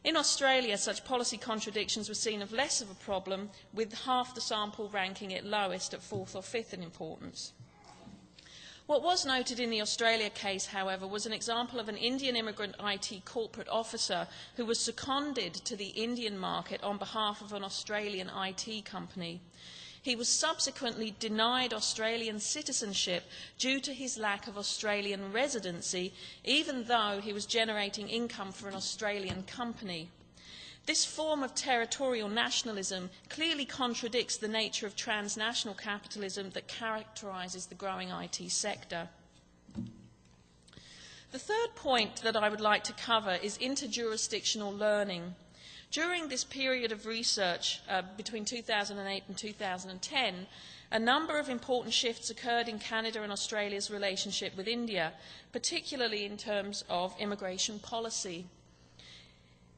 In Australia, such policy contradictions were seen as less of a problem, with half the sample ranking it lowest at 4th or 5th in importance. What was noted in the Australia case, however, was an example of an Indian immigrant IT corporate officer who was seconded to the Indian market on behalf of an Australian IT company. He was subsequently denied Australian citizenship due to his lack of Australian residency, even though he was generating income for an Australian company. This form of territorial nationalism clearly contradicts the nature of transnational capitalism that characterises the growing IT sector. The third point that I would like to cover is interjurisdictional learning. During this period of research between 2008 and 2010, a number of important shifts occurred in Canada and Australia's relationship with India, particularly in terms of immigration policy.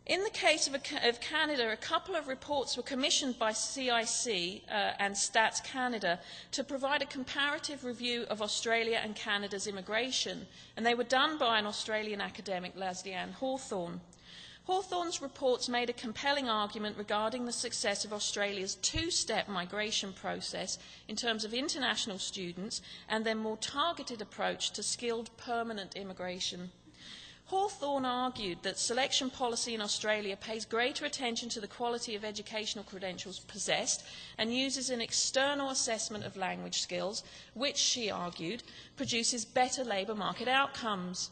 In the case of Canada, a couple of reports were commissioned by CIC and Stats Canada to provide a comparative review of Australia and Canada's immigration, and they were done by an Australian academic, Leslie-Anne Hawthorne. Hawthorne's reports made a compelling argument regarding the success of Australia's two-step migration process in terms of international students and their more targeted approach to skilled permanent immigration. Hawthorne argued that selection policy in Australia pays greater attention to the quality of educational credentials possessed and uses an external assessment of language skills, which, she argued, produces better labour market outcomes.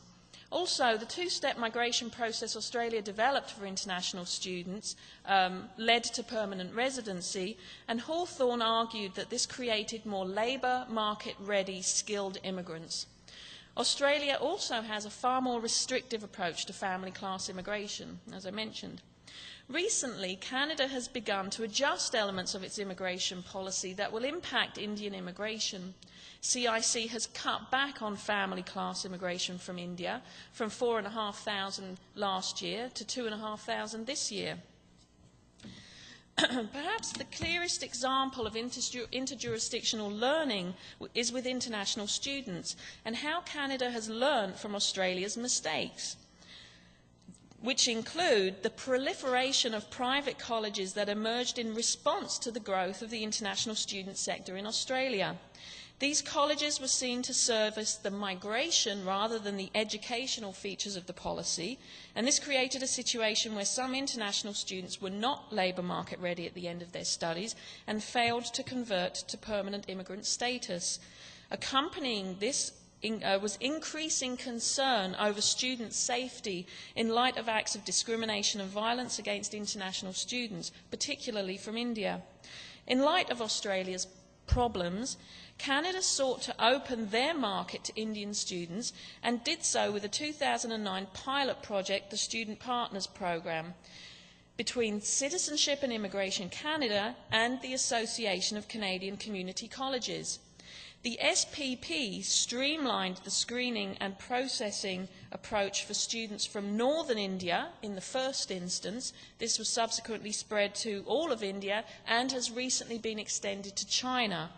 Also, the two-step migration process Australia developed for international students led to permanent residency, and Hawthorne argued that this created more labour market-ready skilled immigrants. Australia also has a far more restrictive approach to family class immigration, as I mentioned. Recently, Canada has begun to adjust elements of its immigration policy that will impact Indian immigration. CIC has cut back on family class immigration from India from 4,500 last year to 2,500 this year. Perhaps the clearest example of interjurisdictional learning is with international students and how Canada has learned from Australia's mistakes, which include the proliferation of private colleges that emerged in response to the growth of the international student sector in Australia. These colleges were seen to service the migration rather than the educational features of the policy, and this created a situation where some international students were not labour market ready at the end of their studies and failed to convert to permanent immigrant status. Accompanying this was increasing concern over student safety in light of acts of discrimination and violence against international students, particularly from India. In light of Australia's problems, Canada sought to open their market to Indian students and did so with a 2009 pilot project, the Student Partners Programme, between Citizenship and Immigration Canada and the Association of Canadian Community Colleges. The SPP streamlined the screening and processing approach for students from northern India in the first instance. This was subsequently spread to all of India and has recently been extended to China.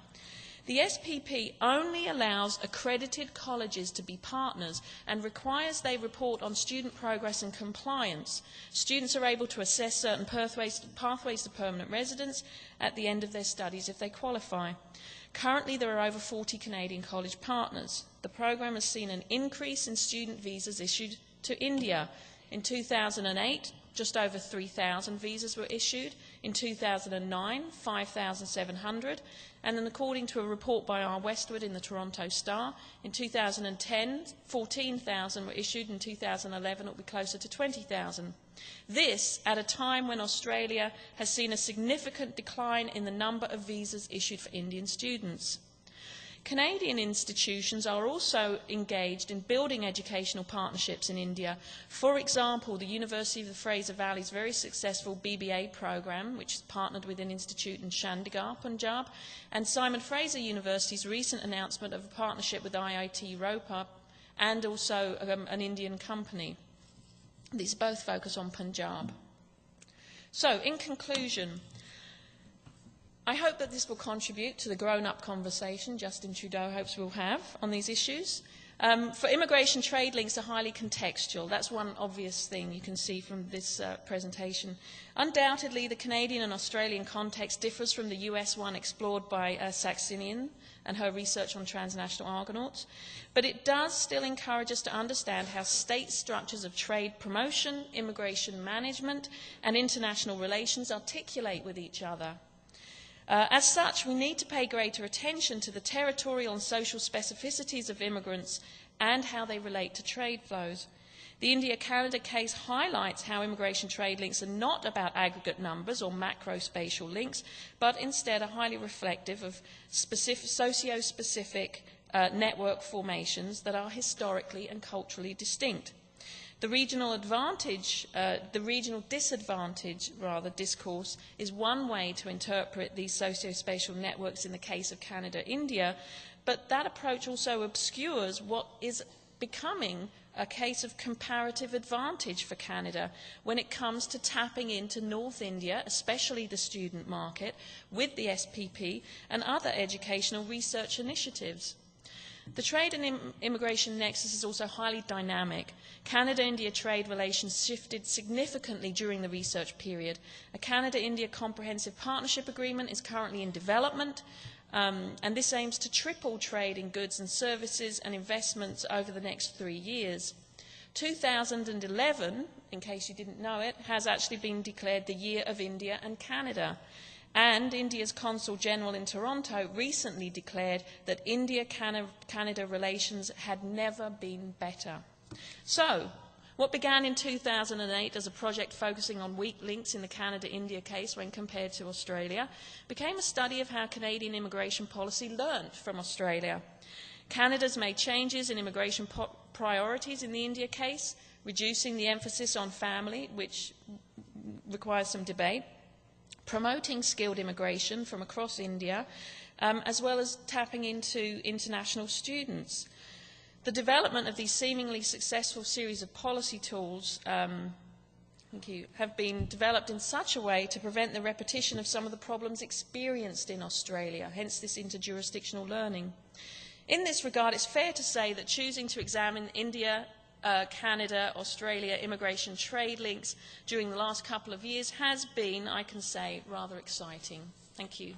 The SPP only allows accredited colleges to be partners and requires they report on student progress and compliance. Students are able to assess certain pathways to permanent residence at the end of their studies if they qualify. Currently, there are over 40 Canadian college partners. The programme has seen an increase in student visas issued to India. In 2008, just over 3,000 visas were issued. In 2009, 5,700. And then according to a report by R. Westwood in the Toronto Star, in 2010, 14,000 were issued. In 2011, it will be closer to 20,000. This at a time when Australia has seen a significant decline in the number of visas issued for Indian students. Canadian institutions are also engaged in building educational partnerships in India. For example, the University of the Fraser Valley's very successful BBA program, which is partnered with an institute in Chandigarh, Punjab, and Simon Fraser University's recent announcement of a partnership with IIT Ropar and also an Indian company. These both focus on Punjab. So, in conclusion, I hope that this will contribute to the grown-up conversation Justin Trudeau hopes we'll have on these issues. For immigration, trade links are highly contextual. That's one obvious thing you can see from this presentation. Undoubtedly, the Canadian and Australian context differs from the US one explored by Saxenian and her research on transnational Argonauts, but it does still encourage us to understand how state structures of trade promotion, immigration management, and international relations articulate with each other. As such, we need to pay greater attention to the territorial and social specificities of immigrants and how they relate to trade flows. The India-Canada case highlights how immigration trade links are not about aggregate numbers or macro-spatial links, but instead are highly reflective of socio-specific network formations that are historically and culturally distinct. The regional disadvantage discourse is one way to interpret these socio-spatial networks in the case of Canada-India, but that approach also obscures what is becoming a case of comparative advantage for Canada when it comes to tapping into North India, especially the student market, with the SPP and other educational research initiatives. The trade and immigration nexus is also highly dynamic. Canada-India trade relations shifted significantly during the research period. A Canada-India Comprehensive Partnership Agreement is currently in development, and this aims to triple trade in goods and services and investments over the next 3 years. 2011, in case you didn't know it, has actually been declared the Year of India and Canada. And India's Consul General in Toronto recently declared that India-Canada relations had never been better. So, what began in 2008 as a project focusing on weak links in the Canada-India case when compared to Australia became a study of how Canadian immigration policy learned from Australia. Canada's made changes in immigration priorities in the India case, reducing the emphasis on family, which requires some debate, promoting skilled immigration from across India, as well as tapping into international students. The development of these seemingly successful series of policy tools have been developed in such a way to prevent the repetition of some of the problems experienced in Australia, hence this interjurisdictional learning. In this regard, it's fair to say that choosing to examine India, Canada, Australia immigration trade links during the last couple of years has been, I can say, rather exciting. Thank you.